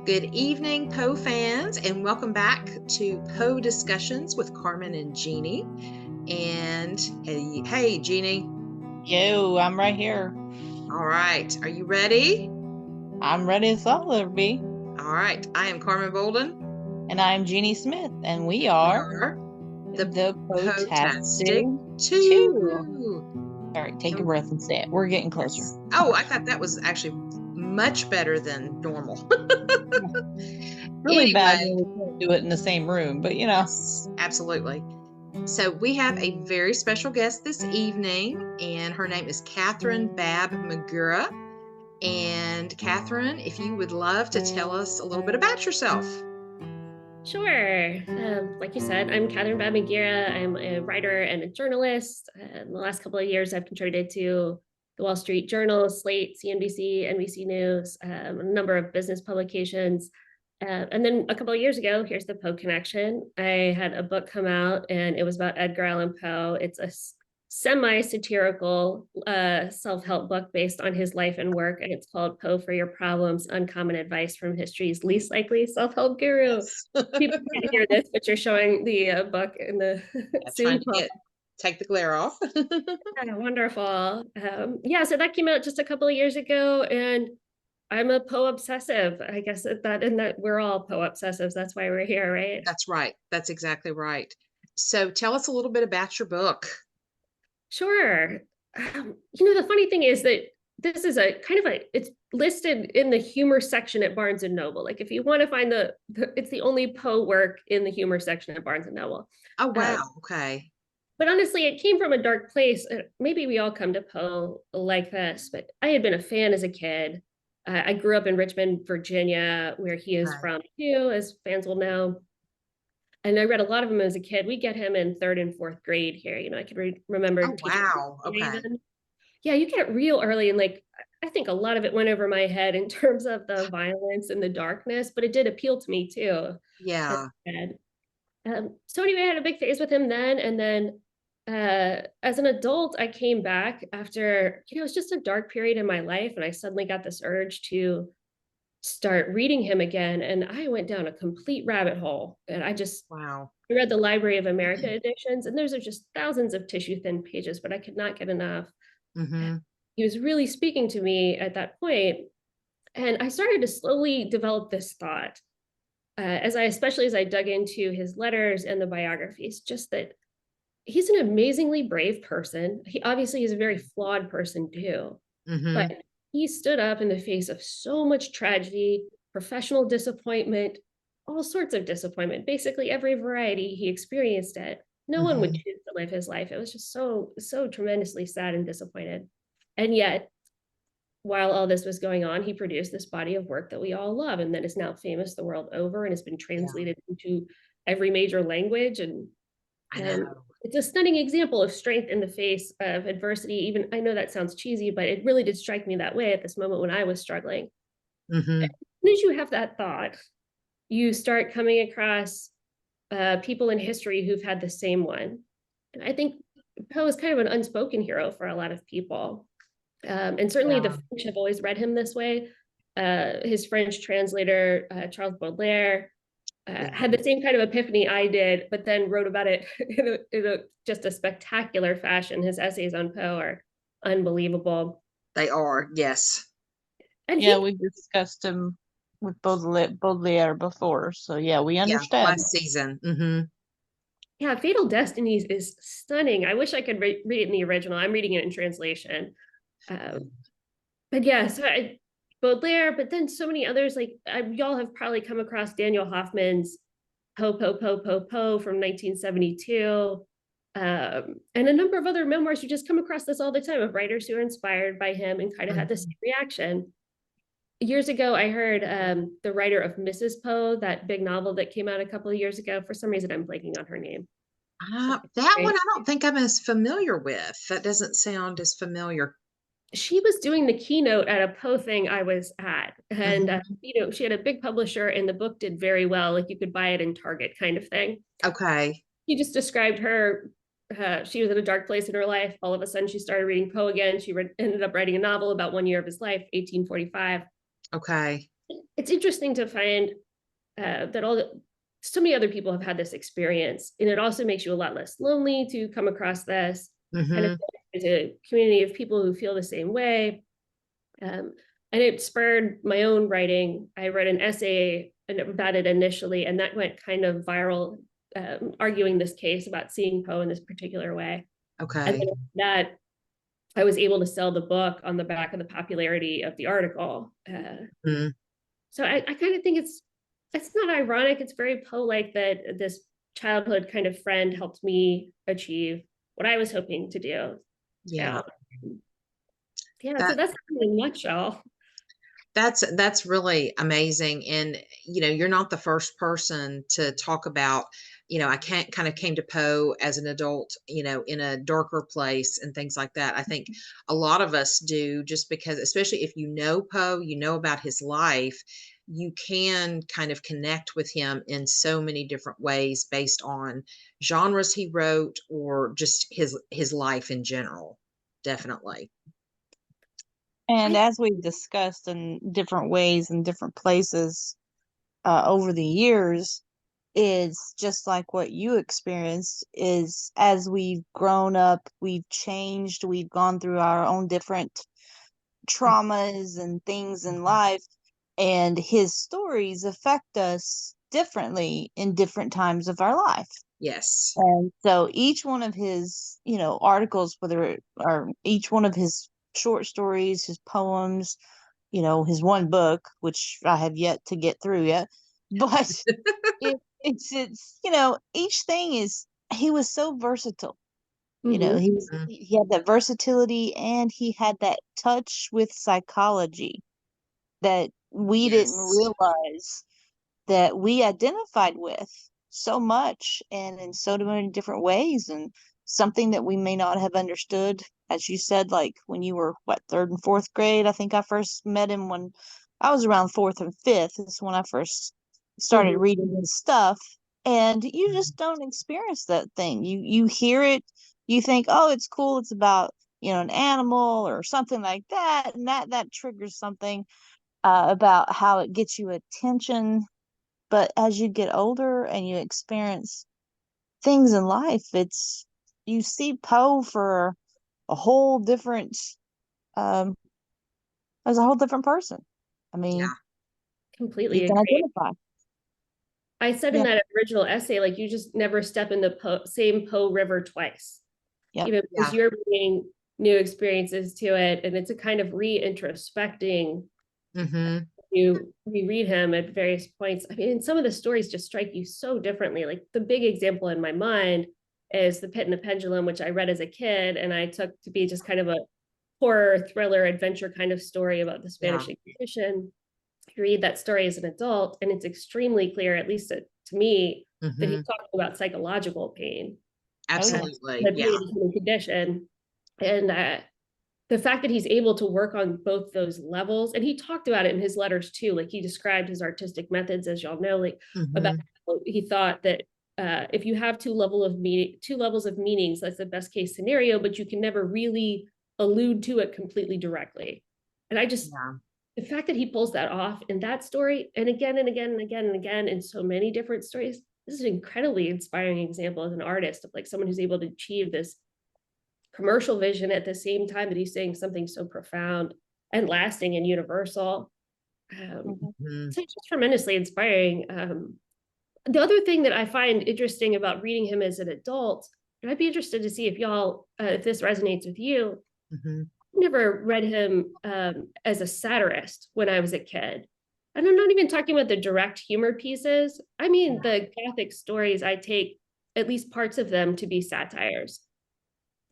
Good evening, Poe fans, and welcome back to Poe Discussions with Carmen and Jeanie. And hey, Jeanie. Yo, I'm right here. All right, are you ready? I'm ready as I'll ever be. All right, I am Carmen Bolden. And I'm Jeanie Smith, and we are the Poe-tastic Potastic 2. 2. All right, take a breath and say it. We're getting closer. Oh, I thought that was actually much better than normal. Really bad Anyway. when we can't do it in the same room, but Yes, absolutely. So we have a very special guest this evening, and her name is Catherine Baab-Muguira. And Catherine, if you would love to tell us a little bit about yourself. Sure. Like you said, I'm Catherine Baab-Muguira. I'm a writer and a journalist. In the last couple of years, I've contributed to the Wall Street Journal, Slate, CNBC, NBC News, a number of business publications. And then a couple of years ago, here's the Poe connection. I had a book come out, and it was about Edgar Allan Poe. It's a semi-satirical self-help book based on his life and work, and it's called Poe for Your Problems: Uncommon Advice from History's Least Likely Self-Help Guru. Yes. People can't hear this, but you're showing the book in the Trying to take the glare off. Wonderful. So that came out just a couple of years ago, and I'm a Poe obsessive. I guess that we're all Poe obsessives. That's why we're here, right? That's right. That's exactly right. So tell us a little bit about your book. Sure. The funny thing is that this is a kind of it's listed in the humor section at Barnes and Noble. Like if you want to find it's the only Poe work in the humor section at Barnes and Noble. Oh, wow. Okay. But honestly, it came from a dark place. Maybe we all come to Poe like this, but I had been a fan as a kid. I grew up in Richmond, Virginia, where he is from too, as fans will know. And I read a lot of him as a kid. We get him in third and fourth grade here. I could remember. Oh, wow. Okay. Yeah, you get it real early. And I think a lot of it went over my head in terms of the violence and the darkness, but it did appeal to me too. Yeah. So anyway, I had a big phase with him then. And then as an adult, I came back after, it was just a dark period in my life. And I suddenly got this urge to start reading him again. And I went down a complete rabbit hole. And I read the Library of America editions, and those are just thousands of tissue thin pages, but I could not get enough. Mm-hmm. He was really speaking to me at that point. And I started to slowly develop this thought, especially as I dug into his letters and the biographies, just that he's an amazingly brave person. He obviously is a very flawed person too, but he stood up in the face of so much tragedy, professional disappointment, all sorts of disappointment, basically every variety. He experienced it. No one would choose to live his life. It was just so tremendously sad and disappointed. And yet, while all this was going on, he produced this body of work that we all love, and that is now famous the world over and has been translated into every major language. And it's a stunning example of strength in the face of adversity. Even, I know that sounds cheesy, but it really did strike me that way at this moment when I was struggling. As soon as you have that thought, you start coming across people in history who've had the same one. And I think Poe is kind of an unspoken hero for a lot of people. And certainly the French have always read him this way. His French translator, Charles Baudelaire, had the same kind of epiphany I did, but then wrote about it in just a spectacular fashion. His essays on Poe are unbelievable. They are, yes. And we discussed him with Baudelaire before, so we understand. Last season. Yeah, Fatal Destinies is stunning. I wish I could read it in the original. I'm reading it in translation. But yeah, so Baudelaire, but then so many others, like y'all have probably come across Daniel Hoffman's Poe from 1972, and a number of other memoirs. You just come across this all the time of writers who are inspired by him and kind of had the same reaction. Years ago, I heard the writer of Mrs. Poe, that big novel that came out a couple of years ago. For some reason, I'm blanking on her name. That one I don't think I'm as familiar with. That doesn't sound as familiar. She was doing the keynote at a Poe thing I was at, and she had a big publisher, and the book did very well. Like you could buy it in Target, kind of thing. Okay. He just described her. She was in a dark place in her life. All of a sudden, she started reading Poe again. She ended up writing a novel about 1 year of his life, 1845. Okay. it's interesting to find that so many other people have had this experience, and it also makes you a lot less lonely to come across this kind of as a community of people who feel the same way. And it spurred my own writing. I wrote an essay about it initially, and that went kind of viral, arguing this case about seeing Poe in this particular way. Okay. And then that I was able to sell the book on the back of the popularity of the article. So I kind of think it's not ironic. It's very Poe-like that this childhood kind of friend helped me achieve what I was hoping to do. Yeah. So that's in a nutshell. That's really amazing. And, you're not the first person to talk about, I kind of came to Poe as an adult, in a darker place and things like that. I think a lot of us do, just because, especially if you know Poe, you know about his life, you can kind of connect with him in so many different ways based on genres he wrote or just his life in general. Definitely. And as we've discussed in different ways and different places over the years, is just like what you experienced, is as we've grown up, we've changed, we've gone through our own different traumas and things in life, and his stories affect us differently in different times of our life. Yes. And so each one of his, articles, or each one of his short stories, his poems, his one book, which I have yet to get through yet, but it's each thing is, he was so versatile. He had that versatility, and he had that touch with psychology that we didn't realize that we identified with so much and in so many different ways, and something that we may not have understood, as you said, like when you were third and fourth grade. I think I first met him when I was around fourth and fifth. Is when I first started reading his stuff, and you just don't experience that thing. You hear it, you think, oh, it's cool, it's about an animal or something like that, and that triggers something about how it gets you attention. But as you get older and you experience things in life, you see Poe for a whole different as a whole different person. I mean, completely you can agree. identify. I said in that original essay, like, you just never step in the same Poe River twice. Because you're bringing new experiences to it, and it's a kind of re-introspecting. You reread him at various points. I mean, some of the stories just strike you so differently. Like, the big example in my mind is The Pit and the Pendulum, which I read as a kid, and I took to be just kind of a horror, thriller, adventure kind of story about the Spanish Inquisition. You read that story as an adult, and it's extremely clear, at least to me, that he's talking about psychological pain. Absolutely. The human condition. And the fact that he's able to work on both those levels, and he talked about it in his letters too, like he described his artistic methods, as y'all know, like about how he thought that if you have two levels of meanings, that's the best case scenario, but you can never really allude to it completely directly. And I just, the fact that he pulls that off in that story, and again and again and again and again in so many different stories, this is an incredibly inspiring example as an artist of like someone who's able to achieve this commercial vision at the same time that he's saying something so profound and lasting and universal. So it's just tremendously inspiring. The other thing that I find interesting about reading him as an adult, and I'd be interested to see if y'all, if this resonates with you, I never read him as a satirist when I was a kid. And I'm not even talking about the direct humor pieces. I mean, the Gothic stories, I take at least parts of them to be satires,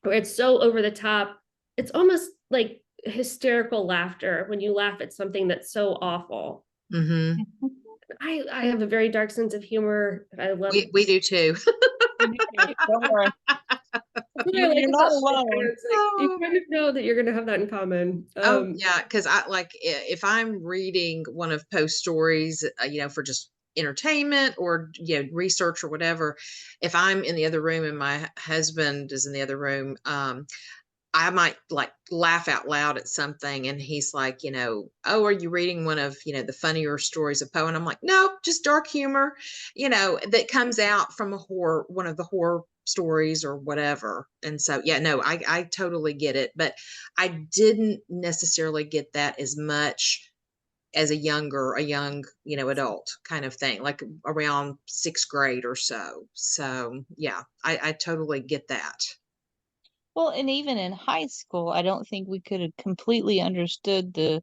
where it's so over the top. It's almost like hysterical laughter when you laugh at something that's so awful. I have a very dark sense of humor. I love it. We do too. Don't worry. You're not alone. You kind of know that you're going to have that in common. Because if I'm reading one of Poe's stories, for just entertainment or research or whatever, if I'm in the other room and my husband is in the other room, I might like laugh out loud at something and he's like, "Oh, are you reading one of, the funnier stories of Poe?" And I'm like, "No, just dark humor, that comes out from one of the horror stories or whatever." And so, yeah, no, I totally get it, but I didn't necessarily get that as much as a young, adult kind of thing, like around 6th grade or so. So, yeah, I totally get that. Well, and even in high school, I don't think we could have completely understood the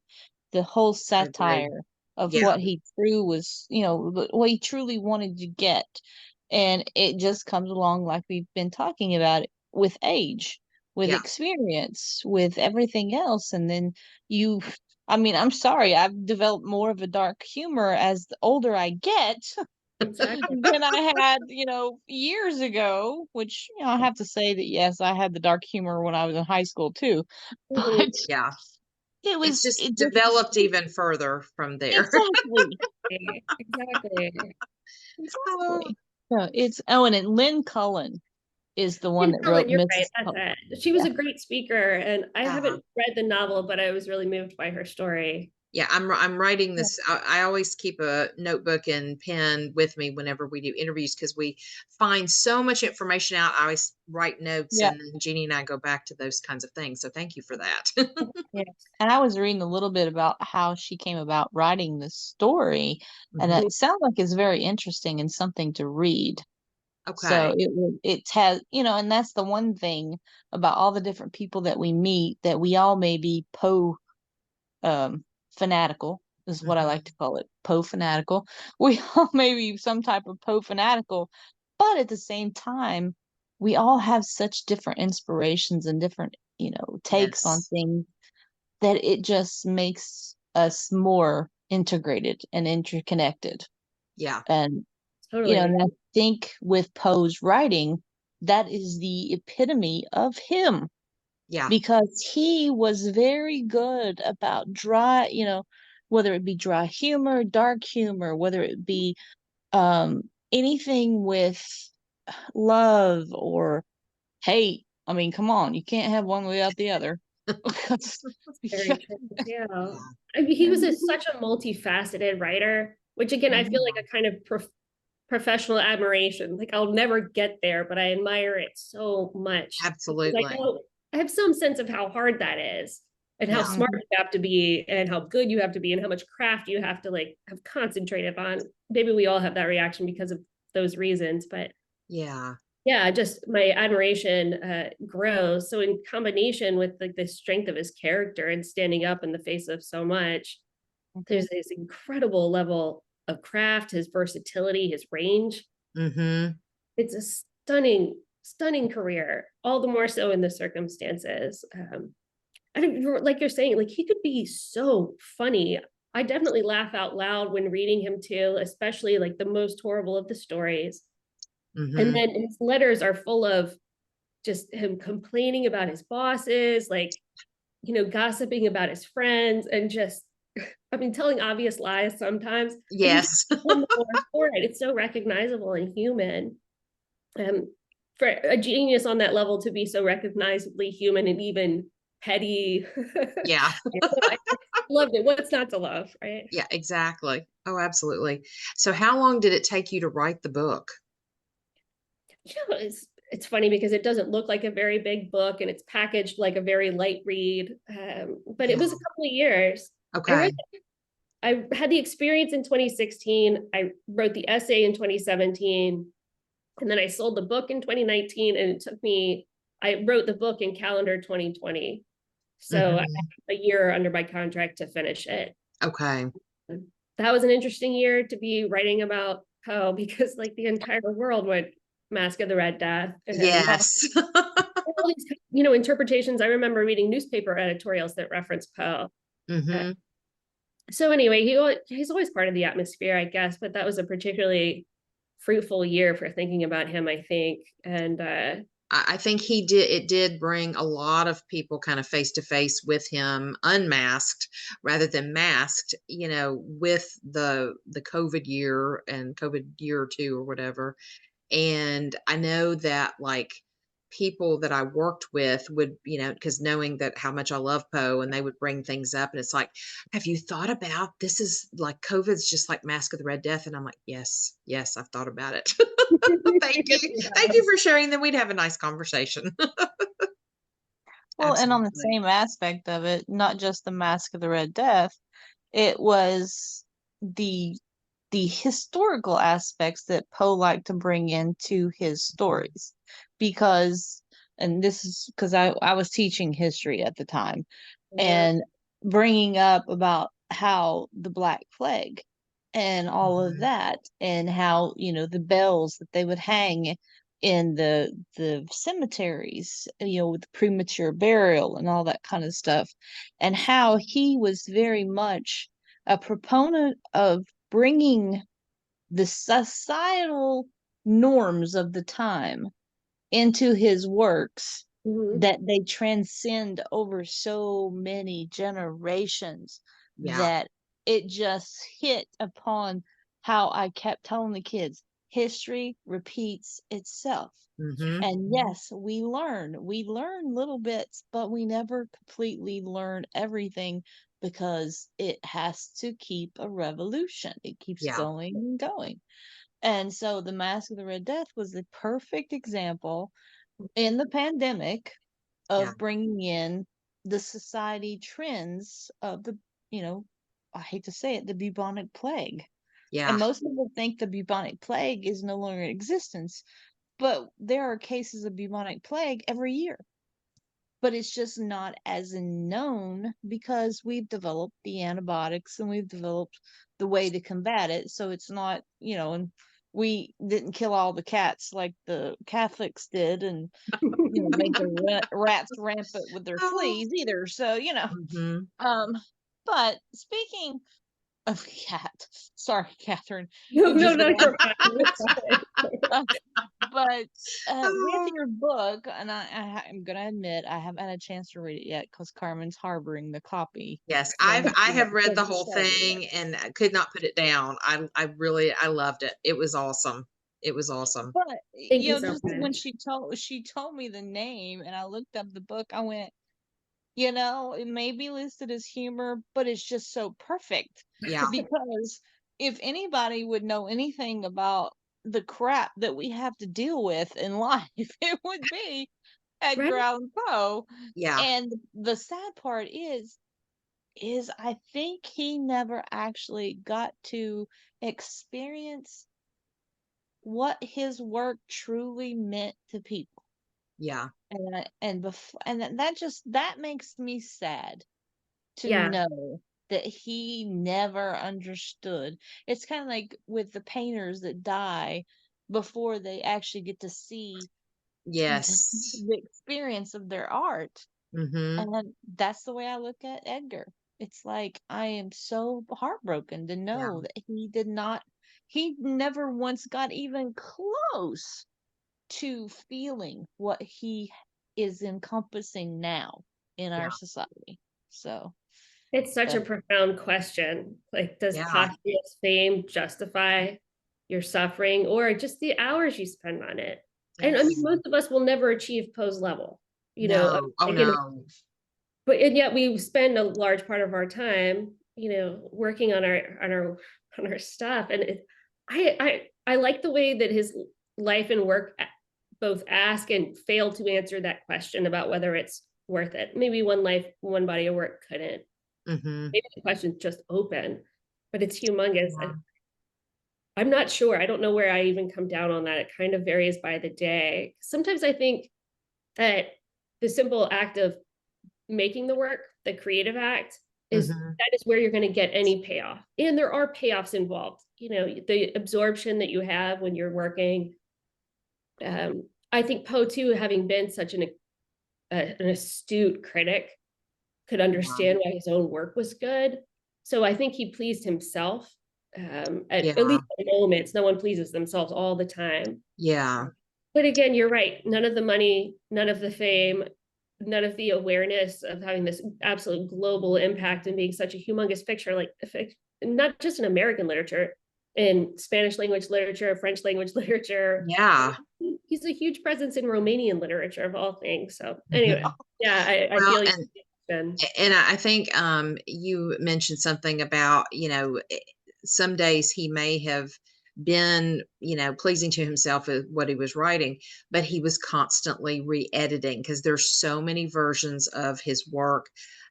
whole I agree. satire of Yeah, what he true was, what he truly wanted to get. And it just comes along like we've been talking about it with age, with yeah. experience, with everything else. And then you, I mean, I'm sorry, I've developed more of a dark humor as the older I get Exactly. than I had, years ago, which, I have to say that yes, I had the dark humor when I was in high school too. Mhm. But Yeah. It's just it just developed even further from there. exactly. Exactly. Oh, Exactly. So it's and then Lynn Cullen is the one And that wrote Helen, you're right. Mrs. That's Cullen. it. She was Yeah. a great speaker, and I uh-huh. haven't read the novel, but I was really moved by her story. Yeah, I'm writing Yeah. this. I always keep a notebook and pen with me whenever we do interviews because we find so much information out. I always write notes, Yeah. and then Jeannie and I go back to those kinds of things. So thank you for that. Yeah. And I was reading a little bit about how she came about writing this story, and Mhm. it sounds like it's very interesting and something to read. So Okay. it has, and that's the one thing about all the different people that we meet, that we all may be um fanatical is what I like Mhm. to call it, Poe fanatical. We all may be some type of Poe fanatical, but at the same time, we all have such different inspirations and different, takes on Yes. things that it just makes us more integrated and interconnected. Yeah. And Totally. and I think with Poe's writing, that is the epitome of him, Yeah. because he was very good about dry, whether it be dry humor, dark humor, whether it be anything with love or hate. I mean, come on, you can't have one without the other. Because- Very yeah, true. Yeah. Yeah. I mean, he yeah, was such a multifaceted writer, which again, I feel mhm, like a kind of professional admiration. Like I'll never get there, but I admire it so much because I Absolutely. know I have some sense of how hard that is and how Yeah. smart mhm, you have to be and how good you have to be and how much craft you have to like have concentrated on. Maybe we all have that reaction because of those reasons, but Yeah. yeah, just my admiration grows. So in combination with like the strength of his character and standing up in the face of so much, mhm. there's this incredible level of craft, his versatility, his range. Mhm. It's a stunning, stunning career, all the more so in the circumstances. I don't like you're saying, like he could be so funny. I definitely laugh out loud when reading him too, especially like the most horrible of the stories. And Mhm. then his letters are full of just him complaining about his bosses, like, gossiping about his friends and just, I mean, telling obvious lies sometimes. And he gets Yes. none the worse for it. It's so recognizable and human. Um, for a genius on that level to be so recognizably human and even petty. Yeah. I loved it. What's not to love, right? Yeah, exactly. Oh, absolutely. So how long did it take you to write the book? It's funny because it doesn't look like a very big book and it's packaged like a very light read. But it Yeah. was a couple of years. I wrote Okay. I had the experience in 2016. I wrote the essay in 2017, and then I sold the book in 2019. And I wrote the book in calendar 2020. So I Mhm. had a year under my contract to finish it. Okay. That was an interesting year to be writing about Poe because like the entire world went Mask of the Red Death and Yes. all these, interpretations. I remember reading newspaper editorials that reference Poe. Uh, Mhm. so anyway, he's always part of the atmosphere, I guess, but that was a particularly fruitful year for thinking about him, I think. And I think it did bring a lot of people kind of face to face with him unmasked rather than masked, with the COVID year and COVID year or two or whatever. And I know that like people that I worked with would, because knowing that how much I love Poe, and they would bring things up, and it's like, have you thought about this is like COVID's just like Mask of the Red Death? And I'm like, yes, I've thought about it. Thank you. Thank you for sharing. Then we'd have a nice conversation. Well, and on the Absolutely. same aspect of it, not just the Mask of the Red Death, it was the historical aspects that Poe liked to bring into his stories. Because, and this is because I was teaching history at the time, and bringing up about how the Black Plague and all of that, and how, the bells that they would hang in the cemeteries, with premature burial and all that kind of stuff, and how he was very much a proponent of bringing the societal norms of the time into his works, Mhm. that they transcend over so many generations, Yeah. that it just hit upon how I kept telling the kids, history repeats itself. Mm-hmm. And yes, we learn little bits, but we never completely learn everything, because it has to keep a revolution. It keeps Yeah. going and going. And so the Mask of the Red Death was the perfect example in the pandemic Yeah. of bringing in the society trends of the, I hate to say it, the bubonic plague. And Yeah. most people think the bubonic plague is no longer in existence, but there are cases of bubonic plague every year. But it's just not as known, because we've developed the antibiotics and we've developed the way to combat it. So it's not, and we didn't kill all the cats like the Catholics did, and make the rats rampant with their Oh. fleas either. So, Mm-hmm. um, but speaking of cat, sorry, Catherine, No, you no, just no, got you're fine. It's fine. but with Oh. your book, and I'm gonna admit I haven't had a chance to read it yet, because Carmen's harboring the copy. Yes, So I have she read the hasn't whole started yet. thing and I could not put it down. I loved it. It was awesome. It was awesome. But Thank you so just when much. she told me the name, and I looked up the book, I went, it may be listed as humor, but it's just so perfect. Yeah. Because if anybody would know anything about the crap that we have to deal with in life, it would be Right? Edgar Allan Poe. Yeah. And the sad part is I think he never actually got to experience what his work truly meant to people. Yeah. And that makes me sad to Yeah. know that he never understood. It's kind of like with the painters that die before they actually get to see Yes. the experience of their art. Mm-hmm. And that's the way I look at Edgar. It's like, I am so heartbroken to Yeah. know that he never once got even close to feeling what he is encompassing now in our Yeah. society. So, It's such a but profound question. Like, does Yeah. posthumous fame justify your suffering, or just the hours you spend on it? And I mean, Yes. most of us will never achieve Poe's level, No. Oh like in, no. but and yet we spend a large part of our time, working on our stuff. And I like the way that his life and work both ask and fail to answer that question about whether it's worth it. Maybe one body of work couldn't. Mm-hmm. Maybe the question's just open, but it's humongous. Yeah. I'm not sure. I don't know where I even come down on that. It kind of varies by the day. Sometimes I think that the simple act of making the work, the creative act, Mm-hmm. that is where you're going to get any payoff. And there are payoffs involved. The absorption that you have when you're working. I think Poe too, having been such an astute critic, could Yeah. understand why his own work was good. So I think he pleased himself. At Yeah. least at moments, no one pleases themselves all the time. Yeah. But again, you're right. None of the money, none of the fame, none of the awareness of having this absolute global impact and being such a humongous picture, like not just in American literature, in Spanish language literature, French language literature. Yeah. He's a huge presence in Romanian literature of all things. So anyway, yeah, I Well, feel like and I think you mentioned something about, some days he may have been, pleasing to himself with what he was writing, but he was constantly re-editing because there's so many versions of his work.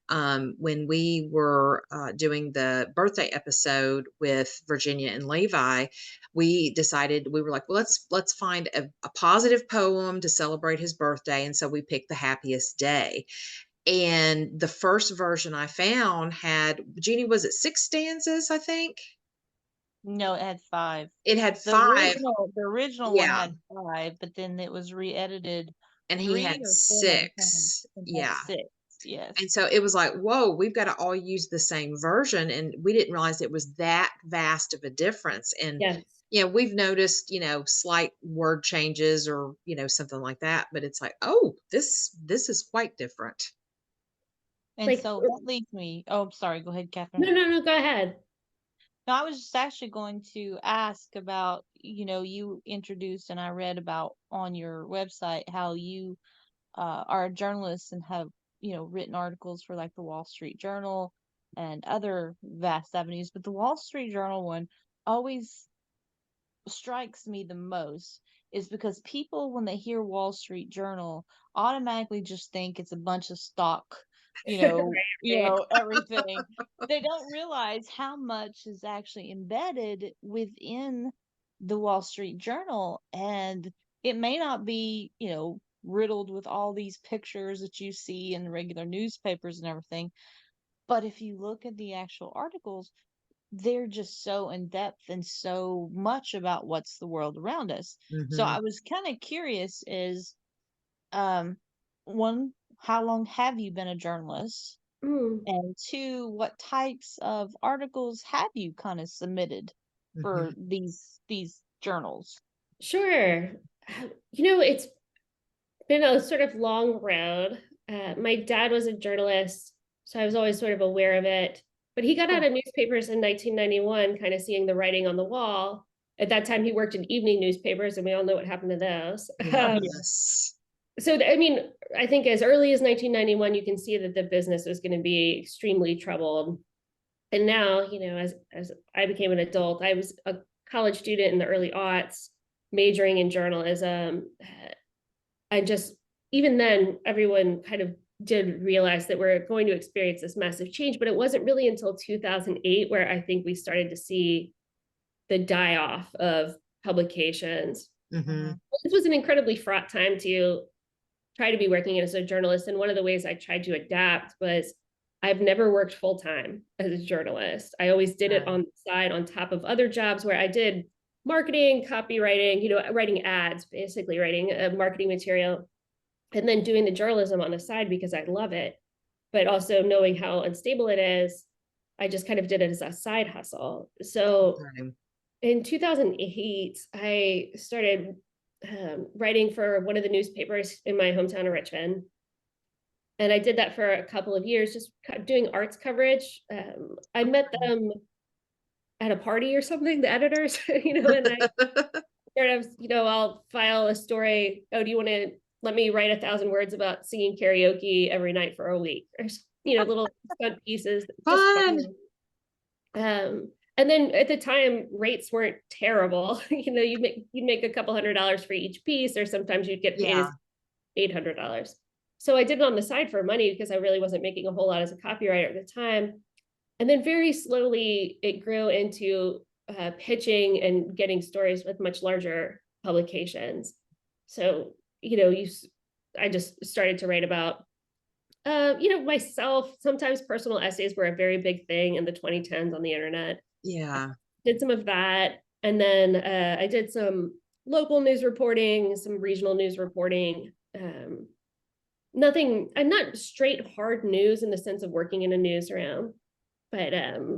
When we were doing the birthday episode with Virginia and Levi, we decided, we were like, well, let's find a positive poem to celebrate his birthday, and so we picked The Happiest Day. And the first version I found had, Jeanie, was it 6 stanzas, I think? No, it had 5. It had The 5. original one Yeah. had 5, but then it was re-edited And he 3 had or 4 more times 6. and had Yeah. 6. Yes. And so it was like, whoa, we've got to all use the same version. And we didn't realize it was that vast of a difference. And, yes. We've noticed, slight word changes or, something like that. But it's like, oh, this is quite different. And Like, so that leads me. Oh, sorry. Go ahead, Catherine. No, go ahead. No, I was just actually going to ask about, you introduced and I read about on your website how you are a journalist and have, written articles for like the Wall Street Journal and other vast avenues. But the Wall Street Journal one always strikes me the most is because people, when they hear Wall Street Journal, automatically just think it's a bunch of stock, Right. everything. They don't realize how much is actually embedded within the Wall Street Journal, and it may not be, riddled with all these pictures that you see in regular newspapers and everything. But if you look at the actual articles, they're just so in depth and so much about what's the world around us. So I was kind of curious is, one, how long have you been a journalist? And 2, what types of articles have you kind of submitted for these journals? Sure. It's been a sort of long road. My dad was a journalist, so I was always sort of aware of it. But he got out of newspapers in 1991, kind of seeing the writing on the wall. At that time, he worked in evening newspapers, and we all know what happened to those. Yes. So, I mean, I think as early as 1991, you can see that the business was going to be extremely troubled. And now, as I became an adult, I was a college student in the early aughts, majoring in journalism. And just, even then, everyone kind of did realize that we're going to experience this massive change, but it wasn't really until 2008 where I think we started to see the die-off of publications. This was an incredibly fraught time to try to be working as a journalist. And one of the ways I tried to adapt was I've never worked full-time as a journalist. I always did it on the side on top of other jobs where I did marketing, copywriting, writing ads, basically writing marketing material, and then doing the journalism on the side because I love it. But also knowing how unstable it is, I just kind of did it as a side hustle. So in 2008, I started writing for one of the newspapers in my hometown of Richmond. And I did that for a couple of years, just doing arts coverage. I met them at a party or something, the editors, and I sort of, I'll file a story. Oh, do you want to let me write 1,000 words about singing karaoke every night for a week? Or, little fun pieces. Fun. And then at the time, rates weren't terrible. You'd make a couple $100 for each piece, or sometimes you'd get paid as $800. So I did it on the side for money because I really wasn't making a whole lot as a copywriter at the time. And then very slowly it grew into pitching and getting stories with much larger publications. So, I just started to write about, myself. Sometimes personal essays were a very big thing in the 2010s on the internet. Yeah. Did some of that. And then I did some local news reporting, some regional news reporting. I'm not straight hard news in the sense of working in a newsroom, but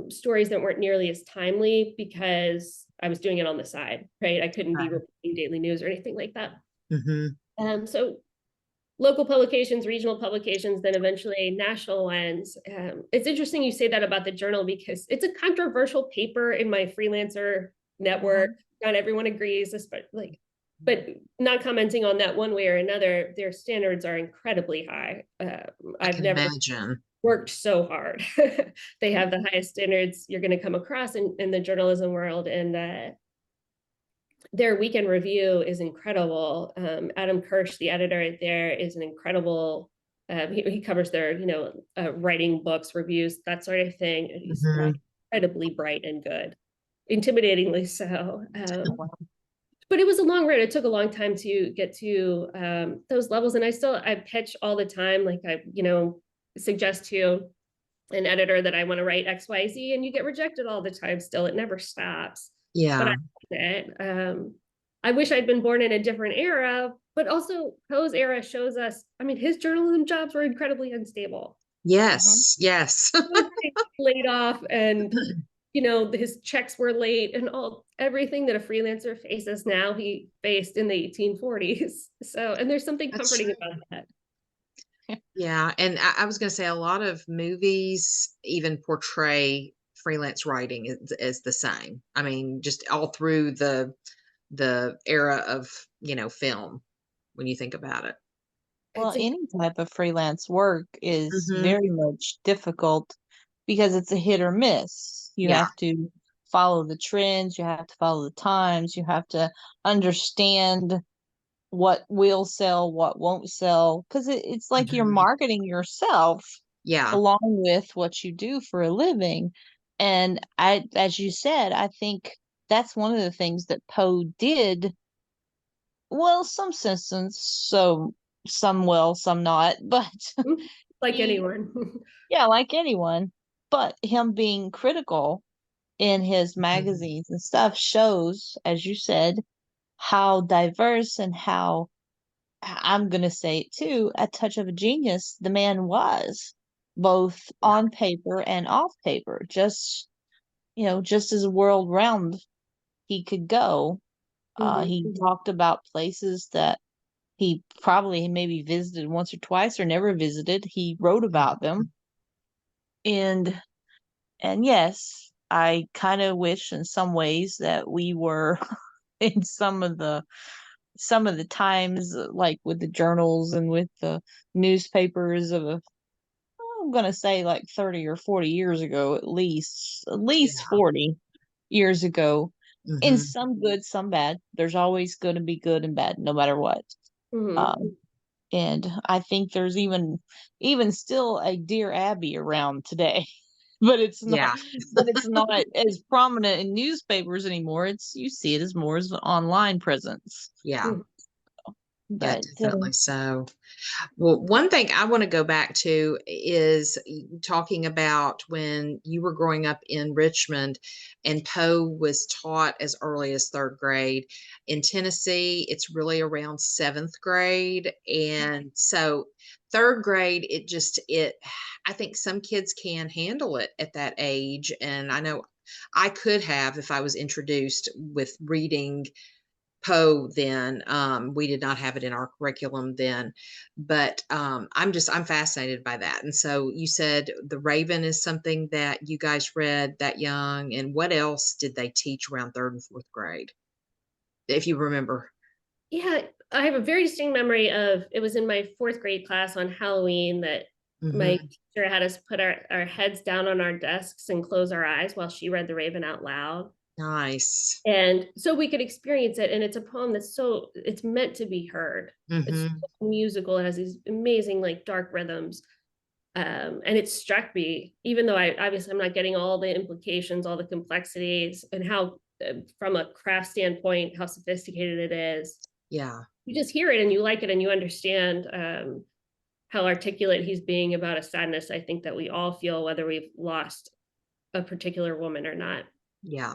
stories that weren't nearly as timely because I was doing it on the side, right? I couldn't be reporting daily news or anything like that. So local publications, regional publications, then eventually national ones. It's interesting you say that about the journal because it's a controversial paper in my freelancer network. Not everyone agrees, especially, but not commenting on that one way or another, their standards are incredibly high. I've never Imagine. worked so hard. They have the highest standards you're going to come across in the journalism world. And their weekend review is incredible. Adam Kirsch, the editor there, is an incredible, he covers their, writing books, reviews, that sort of thing. He's incredibly bright and good, intimidatingly so. But it was a long road. It took a long time to get to those levels. And I pitch all the time. Like I, suggest to an editor that I want to write XYZ, and you get rejected all the time still. It never stops. Yeah. But I wish I'd been born in a different era, but also Poe's era shows us, his journalism jobs were incredibly unstable. Yes. Yes. Laid off, and his checks were late, and everything that a freelancer faces now, he faced in the 1840s. So, and there's something comforting about that. Yeah. And I was going to say, a lot of movies even portray freelance writing as the same. Just all through the era of, film, when you think about it. Well, any type of freelance work is very much difficult because it's a hit or miss. You have to follow the trends, you have to follow the times, you have to understand what will sell, what won't sell, because it's like you're marketing yourself along with what you do for a living. And as you said, I think that's one of the things that Poe did. Well, some systems, so some well, some not, but like anyone. Yeah, like anyone. But him being critical in his magazines and stuff shows, as you said, how diverse and how, I'm going to say it too, a touch of a genius the man was, both on paper and off paper. Just as a world round he could go. He talked about places that he probably maybe visited once or twice or never visited. He wrote about them. And yes, I kind of wish in some ways that we were in some of the times, like with the journals and with the newspapers of I'm going to say like 30 or 40 years ago, at least 40 years ago. In some good, some bad. There's always going to be good and bad, no matter what. And I think there's even still a Dear Abby around today, but it's not. But it's not as prominent in newspapers anymore. You see it as more as an online presence. Yeah. But, definitely so. Well, one thing I want to go back to is talking about when you were growing up in Richmond and Poe was taught as early as 3rd grade. In Tennessee, it's really around 7th grade. And so 3rd grade, I think some kids can handle it at that age. And I know I could have if I was introduced with reading Poe then. We did not have it in our curriculum then, but I'm fascinated by that. And so you said The Raven is something that you guys read that young, and what else did they teach around 3rd and 4th grade, if you remember? Yeah, I have a very distinct memory of, it was in my 4th grade class on Halloween that my teacher had us put our heads down on our desks and close our eyes while she read The Raven out loud. Nice. And so we could experience it. And it's a poem that's it's meant to be heard. It's so musical. It has these amazing, like, dark rhythms. And it struck me, even though I'm not getting all the implications, all the complexities, and how, from a craft standpoint, how sophisticated it is. Yeah. You just hear it and you like it and you understand how articulate he's being about a sadness, I think, that we all feel, whether we've lost a particular woman or not. Yeah.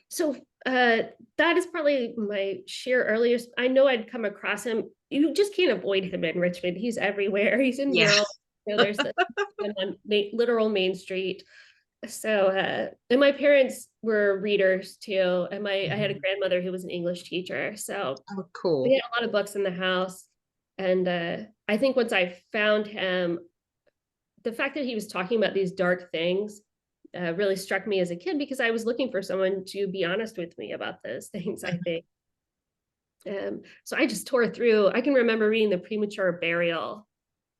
So that is probably my sheer earliest. I know I'd come across him. You just can't avoid him in Richmond. He's everywhere. He's in murals. There's on literal Main Street. So, and my parents were readers too. And I had a grandmother who was an English teacher. So cool. We had a lot of books in the house. And I think once I found him, the fact that he was talking about these dark things really struck me as a kid because I was looking for someone to be honest with me about those things, I think. So I just tore through. I can remember reading The Premature Burial.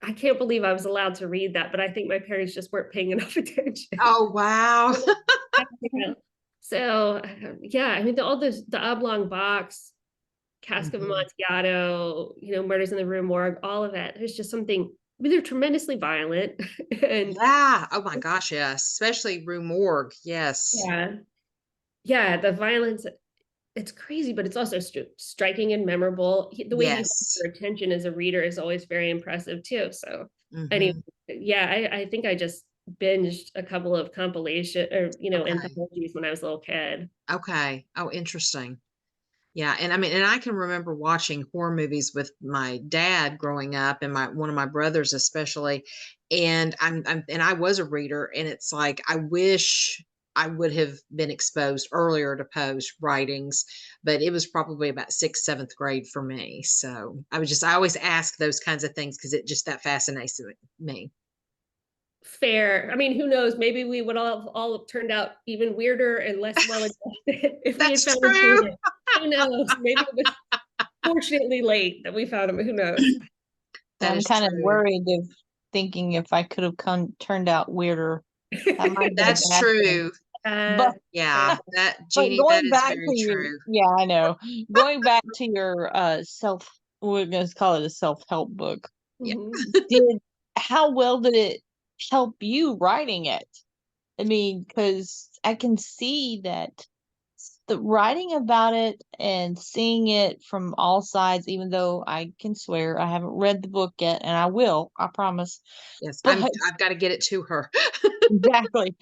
I can't believe I was allowed to read that, but I think my parents just weren't paying enough attention. Oh, wow. So yeah, I mean, all this, the Oblong Box, Cask of Amontillado, Murders in the Rue Morgue, all of that. There's just something, I mean, they're tremendously violent. And Yeah. Oh my gosh, yes. Especially Rue Morgue. Yes. yeah, the violence, it's crazy, but it's also striking and memorable. The way he holds Yes. your attention as a reader is always very impressive too. So anyway, Mhm. yeah, I think I just binged a couple of compilation or Okay. anthologies when I was a little kid. Okay. Oh, interesting. Yeah, and I mean, and I can remember watching horror movies with my dad growing up, and one of my brothers especially. And and I was a reader, and it's like I wish I would have been exposed earlier to Poe's writings, but it was probably about sixth, seventh grade for me. So I always ask those kinds of things because it just that fascinates me. Fair. I mean, who knows? Maybe we would all have turned out even weirder and less well adjusted if we had That's found him true. sooner. Who knows? Maybe it was fortunately late that we found him. Who knows? That I'm is kind of true. worried of thinking if I could have turned out weirder, that might have been a That's bad thing. true. But Yeah, that but Jeannie, that going is back very to your, true. yeah, I know. Going back to your we're gonna call it a self-help book. Yeah. Mhm. How well did it help you writing it? I mean, because I can see that the writing about it and seeing it from all sides, even though I can swear I haven't read the book yet, and I will, I promise. Yes, But I've got to get it to her. exactly.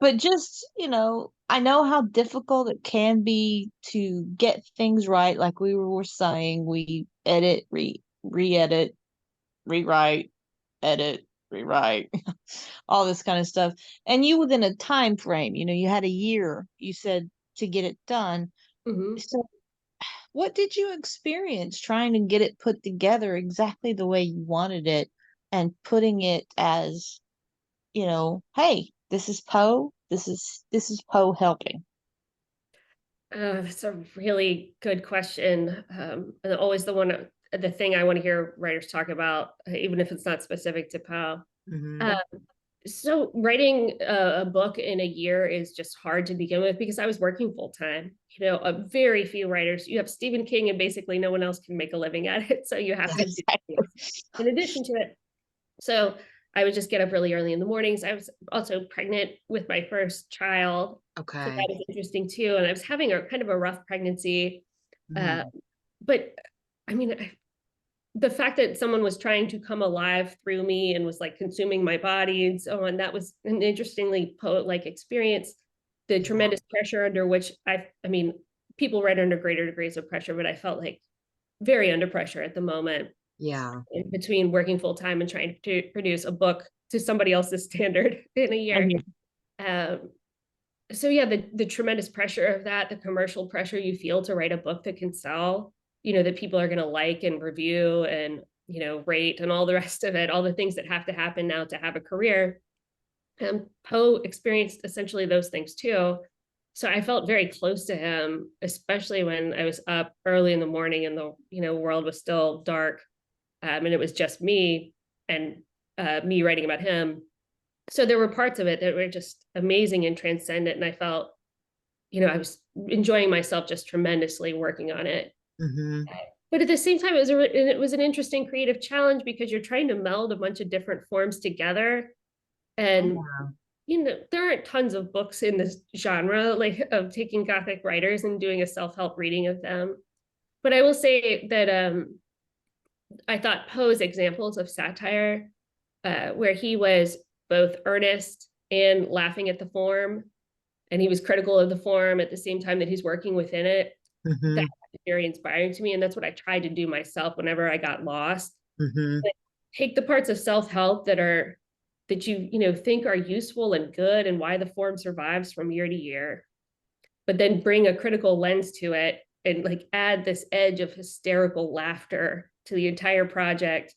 But just, I know how difficult it can be to get things right. Like we were saying, we edit, re-edit, rewrite, edit, rewrite, all this kind of stuff. And you within a time frame, you had a year, you said, to get it done. Mhm. So what did you experience trying to get it put together exactly the way you wanted it and putting it as, hey, this is Poe, this is Poe helping. That's a really good question. And always the thing I want to hear writers talk about, even if it's not specific to Poe. Mhm. Uh, so writing a book in a year is just hard to begin with because I was working full time. A very few writers. You have Stephen King, and basically no one else can make a living at it. So you have to do Exactly. in addition to it. So I would just get up really early in the mornings. I was also pregnant with my first child. So that Okay. was interesting too. And I was having a kind of a rough pregnancy. Uh, Mhm. but I mean, the fact that someone was trying to come alive through me and was like consuming my body and so on, that was an interestingly poet-like experience. The Yeah. tremendous pressure under which I mean, people write under greater degrees of pressure, but I felt like very under pressure at the moment Yeah. in between working full time and trying to produce a book to somebody else's standard in a year. Mhm. Um, so yeah, the tremendous pressure of that, the commercial pressure you feel to write a book that can sell, that people are going to like and review and, rate and all the rest of it, all the things that have to happen now to have a career. And Poe experienced essentially those things too. So I felt very close to him, especially when I was up early in the morning and the, world was still dark. And it was just me and me writing about him. So there were parts of it that were just amazing and transcendent. And I felt, I was enjoying myself just tremendously working on it. Mhm. But at the same time, it was an interesting creative challenge because you're trying to meld a bunch of different forms together. And, Yeah. there aren't tons of books in this genre, like of taking Gothic writers and doing a self-help reading of them. But I will say that I thought Poe's examples of satire, where he was both earnest and laughing at the form, and he was critical of the form at the same time that he's working within it. That Mhm. was very inspiring to me, and that's what I tried to do myself whenever I got lost. Mhm. Like, take the parts of self-help that you think are useful and good, and why the form survives from year to year, but then bring a critical lens to it and like add this edge of hysterical laughter to the entire project.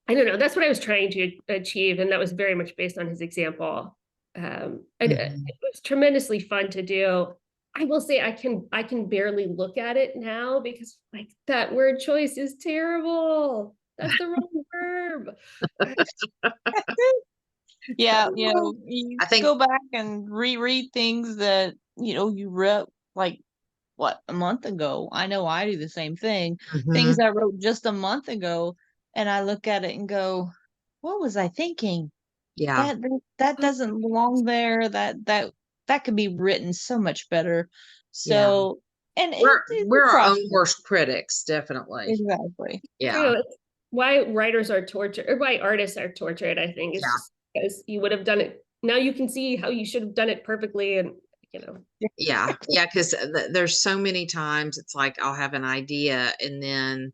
I don't know. That's what I was trying to achieve, and that was very much based on his example. It was tremendously fun to do. I will say I can barely look at it now because like that word choice is terrible. That's the wrong verb. Yeah, you I think, go back and reread things that, you wrote like what, a month ago. I know I do the same thing. Things I wrote just a month ago, and I look at it and go, what was I thinking? yeah, That doesn't belong there. That could be written so much better. yeah. So, and it's We're a our own process. worst critics, definitely. Exactly. Yeah, True. It's why writers are tortured, or why artists are tortured, I think, is yeah, just because you would have done it. Now you can see how you should have done it perfectly, and yeah, yeah. Because there's so many times it's like I'll have an idea and then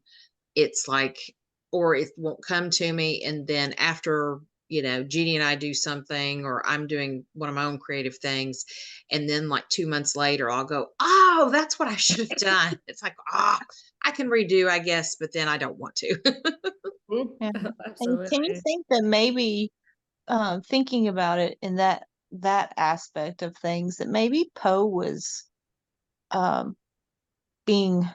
it's like, or it won't come to me, and then after Jeannie and I do something, or I'm doing one of my own creative things, and then like 2 months later I'll go, oh, that's what I should have done. It's like, I can redo, I guess, but then I don't want to. Yeah. And can you absolutely. think that maybe thinking about it in that aspect of things, that maybe Poe was um, being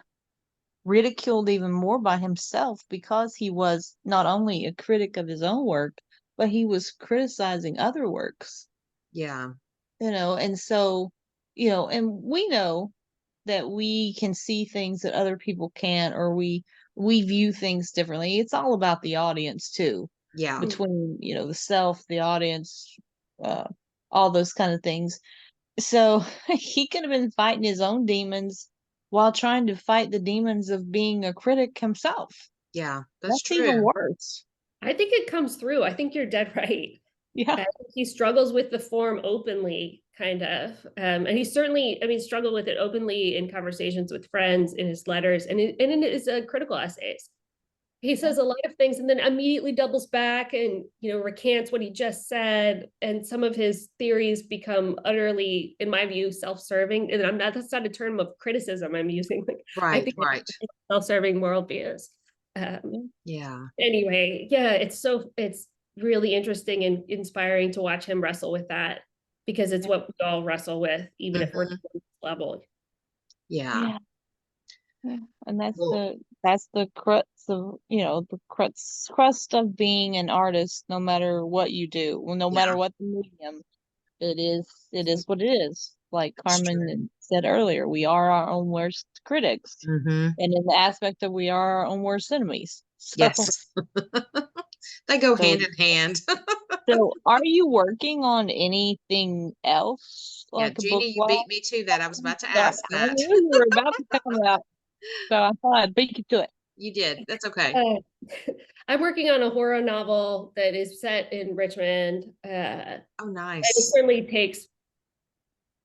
ridiculed even more by himself because he was not only a critic of his own work, but he was criticizing other works, Yeah, and so, and we know that we can see things that other people can't, or we view things differently. It's all about the audience too, yeah, between, the self, the audience, uh, all those kind of things. So he could have been fighting his own demons while trying to fight the demons of being a critic himself. yeah, that's That's even true. worse. I think it comes through. I think you're dead right. Yeah. He struggles with the form openly, kind of. And he certainly, I mean, struggled with it openly in conversations with friends, in his letters, and in his critical essays. He says a lot of things and then immediately doubles back and, recants what he just said. And some of his theories become utterly, in my view, self-serving. And that's not a term of criticism I'm using. Like, I Right, think right. self-serving worldviews. Yeah, Anyway, yeah, it's really interesting and inspiring to watch him wrestle with that, because it's what we all wrestle with, even if we're not on this level. yeah. Yeah. Yeah. And Well, that's the crux of, the crust of being an artist, no matter what you do. Well, no yeah, matter what the medium, it is what it is. Like it's true. Carmen said earlier, we are our own worst critics. And in the aspect of we are our own worst enemies. So Yes. They go so hand in hand. so are you working on anything else? Yeah, Like a book Jeannie, you wise? beat me to that. I was about to Yeah, ask I that. knew you were about to come out. So I thought I'd beat you to it. You did. That's okay. Uh, I'm working on a horror novel that is set in Richmond. Oh, It nice. certainly takes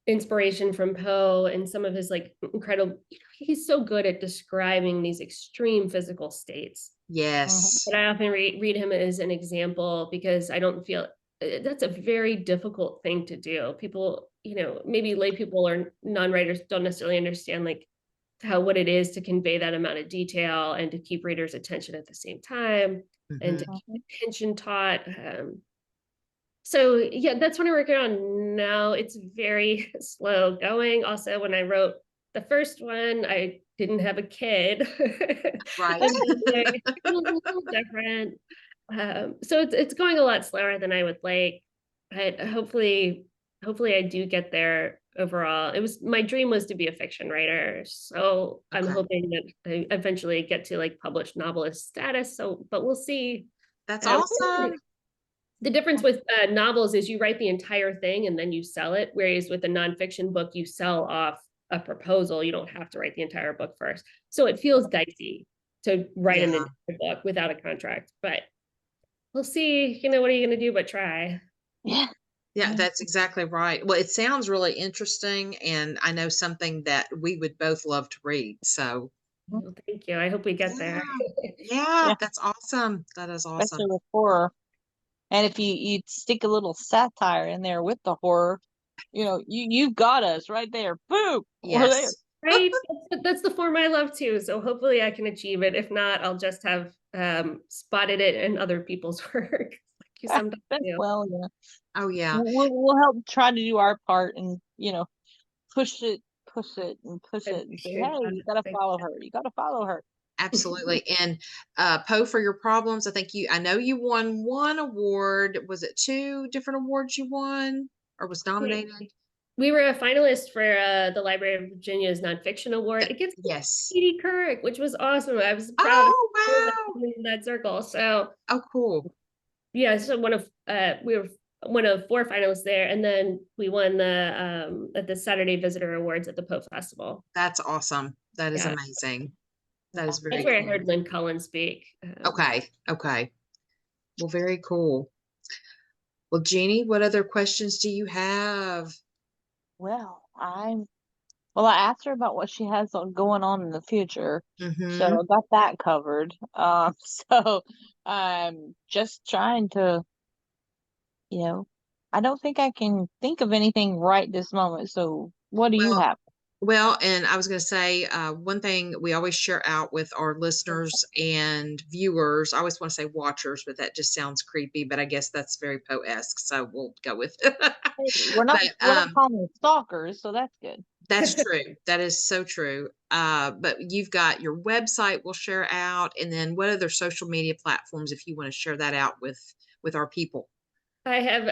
inspiration from Poe and some of his like incredible, he's so good at describing these extreme physical states. Yes. But I often read him as an example because I don't feel that's a very difficult thing to do. People, maybe lay people or non-writers don't necessarily understand like what it is to convey that amount of detail and to keep readers' attention at the same time and to Hmm. keep attention taut. So yeah, that's what I'm working on now. It's very slow going. Also, when I wrote the first one, I didn't have a kid. Right. And it was a little different. So it's going a lot slower than I would like, but hopefully I do get there overall. My dream was to be a fiction writer, so I'm Okay. hoping that I eventually get to like published novelist status. So, but we'll see. That's Um, awesome. the difference with novels is you write the entire thing and then you sell it, whereas with a nonfiction book, you sell off a proposal. You don't have to write the entire book first. So it feels dicey to write an Yeah. entire book without a contract, but we'll see. What are you going to do but try? Yeah. Yeah, that's exactly right. Well, it sounds really interesting, and I know something that we would both love to read. So, Well, thank you. I hope we get yeah, there. yeah, Yeah. that's awesome. That is Especially awesome. with horror. And if you stick a little satire in there with the horror, you got us right there. Boom. We're there. Yes. Right? That's the form I love too. So hopefully I can achieve it. If not, I'll just have spotted it in other people's work. you sometimes do. Well, yeah. Oh yeah. We'll help try to do our part and, push it and push I it and say, appreciate hey, that. you got to follow her. You got to follow her. Absolutely. And Poe, for your problems, I know you won one award. Was it two different awards you won or was nominated? We were a finalist for the Library of Virginia's Nonfiction Award. It gets Yes. Katie Couric, which was awesome. I was proud of Oh, wow. in that circle. So Oh, cool. yeah, so we were one of 4 finalists there, and then we won the at the Saturday Visitor Awards at the Poe Festival. That's awesome. That is Yeah. amazing. That is very That's where I cool. heard Lynn Cullen speak. Okay. Okay. Well, very cool. Well, Jeanie, what other questions do you have? Well, I asked her about what she has going on in the future, so Mm-hmm. I got that covered. So I'm just trying to, I don't think I can think of anything right this moment. So what do you Well, have? Well, and I was going to say one thing we always share out with our listeners and viewers. I always want to say watchers, but that just sounds creepy. But I guess that's very Poe-esque, so we'll go with it. Hey, we're not But calling them stalkers, so that's good. that's true. That is so true. But you've got your website we'll share out, and then what other social media platforms if you want to share that out with our people? I have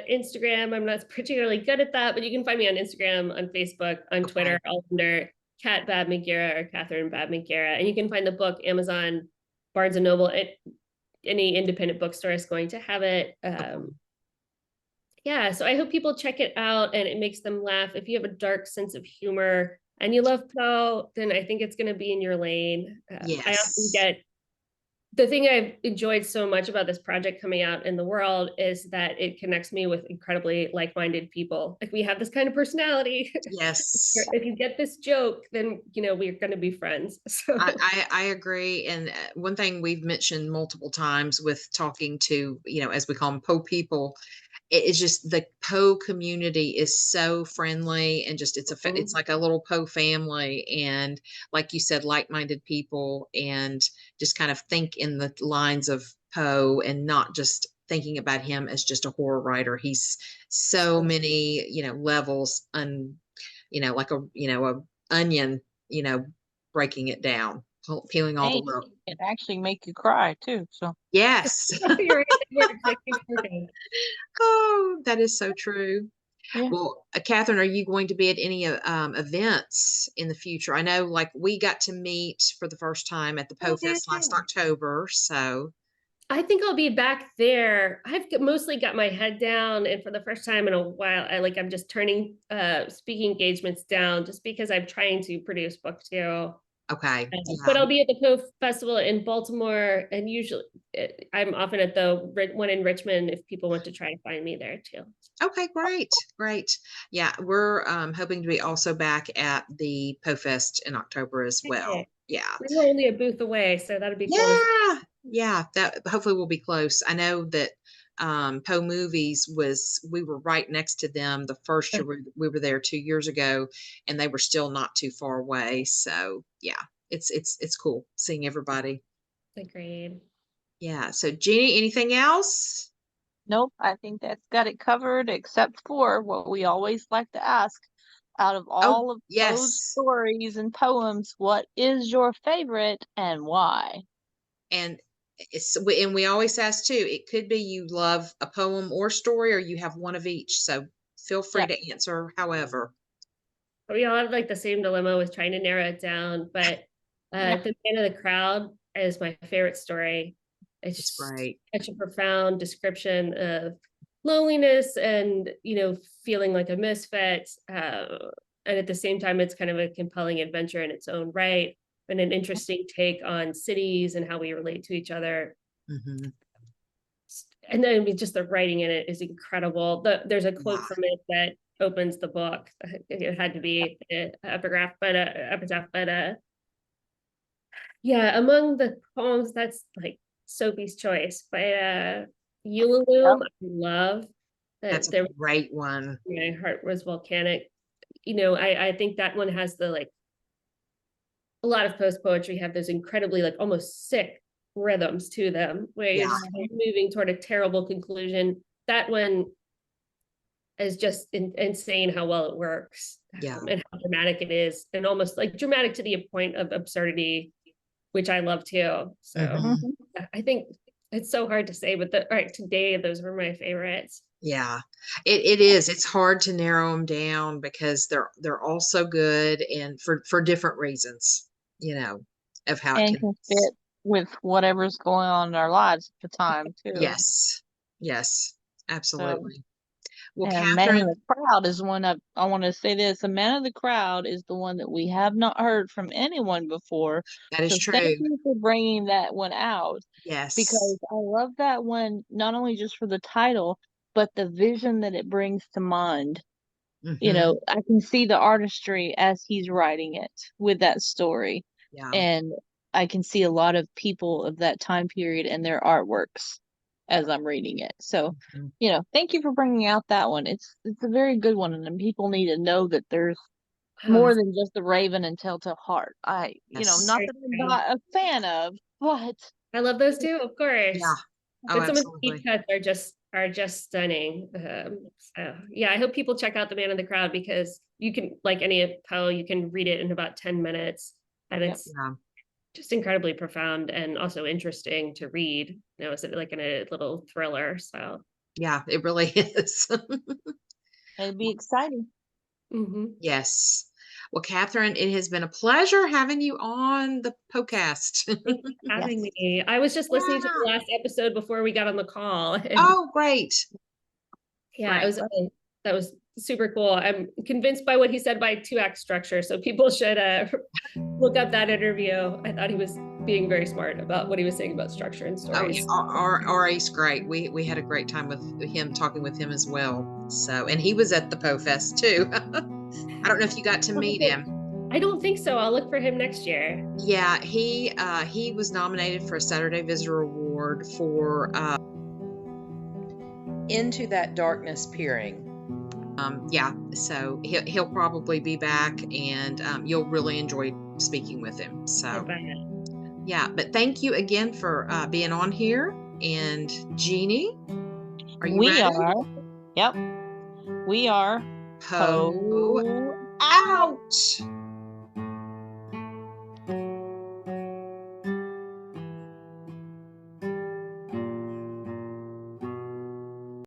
Instagram. I'm not particularly good at that, but you can find me on Instagram, on Facebook, on Twitter, all under Kat Baab-Muguira or Catherine Baab-Muguira. And you can find the book Amazon, Barnes and Noble. Any independent bookstore is going to have it. Yeah, so I hope people check it out and it makes them laugh. If you have a dark sense of humor and you love Poe, then I think it's going to be in your lane. I often Yes. get the thing I've enjoyed so much about this project coming out in the world is that it connects me with incredibly like-minded people. Like we have this kind of personality. Yes. If you get this joke, then we're going to be friends. So I agree. And one thing we've mentioned multiple times with talking to, as we call them Poe people, it's just the Poe community is so friendly and just it's like a little Poe family. And like you said, like-minded people and just kind of think in the lines of Poe and not just thinking about him as just a horror writer. He's so many, levels like a onion, breaking it down, peeling all the Hey, world. it actually make you cry too. So Yes. you're right, like, okay. Oh, that is so true. yeah. Well, Catherine, are you going to be at any events in the future? I know, like, we got to meet for the first time at the Poe Fest last October. So, I think I'll be back there. Mostly got my head down, and for the first time in a while, I'm just turning speaking engagements down just because I'm trying to produce book 2. okay. But I'll be at the Poe Festival in Baltimore, and usually I'm often at the one in Richmond if people want to try to find me there too. Okay, great. Great. Yeah, we're hoping to be also back at the Poe Fest in October as well. Okay. Yeah. We're only a booth away, so that'd be cool. Yeah. Yeah, that hopefully will be close. I know that Poe Movies we were right next to them the first year we were there 2 years ago, and they were still not too far away. So yeah, it's cool seeing everybody. Agreed. Yeah. So Jeanie, anything else? Nope, I think that's got it covered, except for what we always like to ask. Out of all Oh, of those yes. stories and poems, what is your favorite and why? And we always ask too, it could be you love a poem or story, or you have one of each. So feel free Yeah. to answer however. We all have like the same dilemma with trying to narrow it down, but The Man of the Crowd is my favorite story. It's just great. such a profound description of loneliness and feeling like a misfit, and at the same time it's kind of a compelling adventure in its own right, and an interesting take on cities and how we relate to each other. Mm-hmm. And then just the writing in it is incredible. There's a quote from it that opens the book. It had to be an epitaph, but yeah, among the poems, that's like Sophie's Choice by Ulaloom. I love That's that. a great one. My heart was volcanic. I think that one has a lot of post poetry have those incredibly like almost sick rhythms to them, where you're just moving toward a terrible conclusion. That one is just insane how well it works, and how dramatic it is, and almost like dramatic to the point of absurdity, which I love too. So I think it's so hard to say, but today those were my favorites. Yeah, it is. It's hard to narrow them down because they're all so good, and for different reasons, of how it And can fit with whatever's going on in our lives at the time too. Yes, absolutely. Well, and Man in Catherine, the Crowd is one I want to say this. The Man of the Crowd is the one that we have not heard from anyone before. that is So true. thank you for bringing that one out. Yes, Because I love that one, not only just for the title, but the vision that it brings to mind. I can see the artistry as he's writing it with that story. Yeah. And I can see a lot of people of that time period and their artworks as I'm reading it. So, thank you for bringing out that one. It's a very good one, and people need to know that there's more than just the Raven and Telltale Heart. Not that I'm not a fan of, but I love those too, of course. Yeah. But some of the deep cuts are just stunning. So yeah, I hope people check out The Man in the Crowd, because you can, like any Poe, you can read it in about 10 minutes, and it's just incredibly profound and also interesting to read. It's like in a little thriller. So yeah, it really is. It'd be exciting. Yes. Well, Catherine, it has been a pleasure having you on the podcast. Thank you for having me. I was just listening to the last episode before we got on the call. Oh, great. Yeah, that was super cool. I'm convinced by what he said by 2-act structure. So people should look up that interview. I thought he was being very smart about what he was saying about structure and stories. R.A.'s great. We had a great time with him, talking with him as well. So, and he was at the Poe Fest too. I don't know if you got to meet him. I don't think so. I'll look for him next year. Yeah, he was nominated for a Saturday Visitor Award for Into That Darkness Peering. So he'll probably be back, and you'll really enjoy speaking with him. So yeah, but thank you again for being on here. And Jeanie, are you ready? Yep, we are Poe out.